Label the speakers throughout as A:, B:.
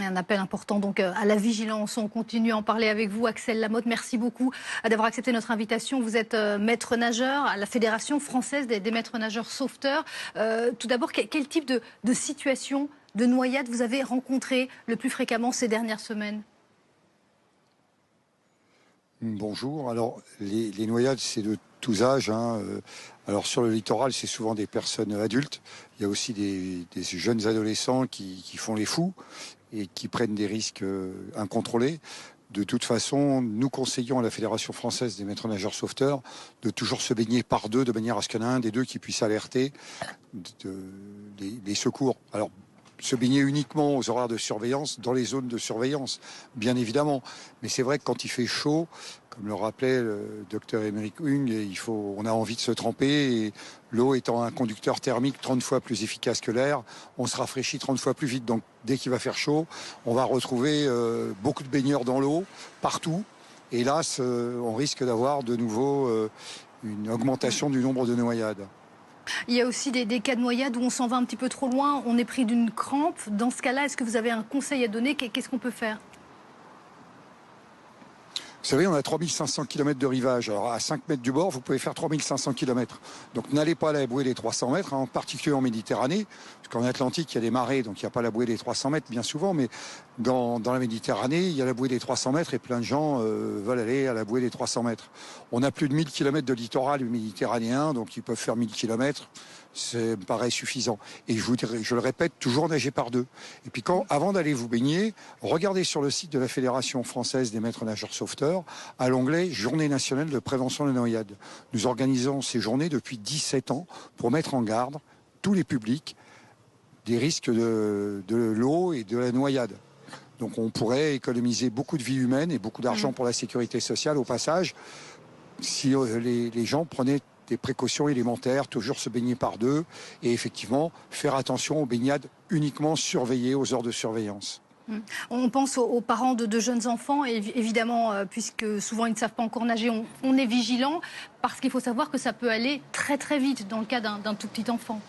A: Un appel important donc à la vigilance. On continue à en parler avec vous, Axel Lamotte. Merci beaucoup d'avoir accepté notre invitation. Vous êtes maître nageur à la Fédération française des maîtres nageurs sauveteurs. Tout d'abord, quel type de situation de noyade vous avez rencontré le plus fréquemment ces dernières semaines?
B: Bonjour. Alors, les noyades, c'est de tous âges, hein. Alors, sur le littoral, c'est souvent des personnes adultes. Il y a aussi des jeunes adolescents qui font les fous et qui prennent des risques incontrôlés. De toute façon, nous conseillons à la Fédération française des maîtres nageurs sauveteurs de toujours se baigner par deux, de manière à ce qu'il y en ait un des deux qui puisse alerter les secours. Alors, se baigner uniquement aux horaires de surveillance, dans les zones de surveillance, bien évidemment. Mais c'est vrai que quand il fait chaud, comme le rappelait le docteur Émeric Hung, on a envie de se tremper. Et l'eau étant un conducteur thermique 30 fois plus efficace que l'air, on se rafraîchit 30 fois plus vite. Donc dès qu'il va faire chaud, on va retrouver beaucoup de baigneurs dans l'eau, partout. Et là, on risque d'avoir de nouveau une augmentation du nombre de noyades.
A: Il y a aussi des cas de noyade où on s'en va un petit peu trop loin, on est pris d'une crampe. Dans ce cas-là, est-ce que vous avez un conseil à donner? Qu'est-ce qu'on peut faire?
B: Vous savez, on a 3500 km de rivage. Alors, à 5 mètres du bord, vous pouvez faire 3500 km. Donc, n'allez pas à la bouée des 300 mètres, hein, en particulier en Méditerranée. Parce qu'en Atlantique, il y a des marées, donc il n'y a pas la bouée des 300 mètres, bien souvent. Mais dans la Méditerranée, il y a la bouée des 300 mètres et plein de gens veulent aller à la bouée des 300 mètres. On a plus de 1000 km de littoral méditerranéen, donc ils peuvent faire 1000 km. Ça me paraît suffisant. Et je le répète, toujours nager par deux. Et puis avant d'aller vous baigner, regardez sur le site de la Fédération française des maîtres nageurs sauveteurs, à l'onglet Journée nationale de prévention de la noyade. Nous organisons ces journées depuis 17 ans pour mettre en garde tous les publics des risques de l'eau et de la noyade. Donc on pourrait économiser beaucoup de vies humaines et beaucoup d'argent pour la sécurité sociale au passage, si les gens prenaient des précautions élémentaires, toujours se baigner par deux et effectivement faire attention aux baignades uniquement surveillées aux heures de surveillance.
A: On pense aux parents de jeunes enfants, et évidemment, puisque souvent ils ne savent pas encore nager, on est vigilant, parce qu'il faut savoir que ça peut aller très très vite dans le cas d'un tout petit enfant.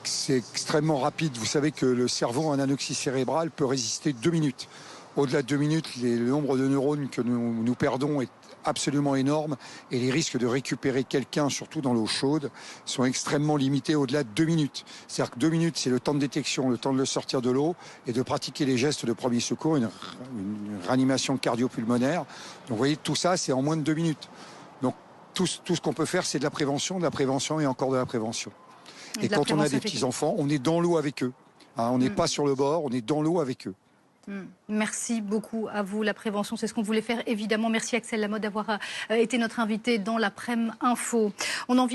B: C'est extrêmement rapide. Vous savez que le cerveau en anoxie cérébrale peut résister 2 minutes. Au-delà de 2 minutes, le nombre de neurones que nous perdons est absolument énorme et les risques de récupérer quelqu'un, surtout dans l'eau chaude, sont extrêmement limités au-delà de 2 minutes. C'est-à-dire que 2 minutes, c'est le temps de détection, le temps de le sortir de l'eau et de pratiquer les gestes de premier secours, une réanimation cardio-pulmonaire. Donc vous voyez, tout ça, c'est en moins de 2 minutes. Donc tout ce qu'on peut faire, c'est de la prévention et encore de la prévention. Et quand on a des petits-enfants, on est dans l'eau avec eux. Hein, on n'est pas sur le bord, on est dans l'eau avec eux.
A: Merci beaucoup à vous. La prévention, c'est ce qu'on voulait faire, évidemment. Merci Axel Lamotte d'avoir été notre invité dans l'Après-midi Info. On en vient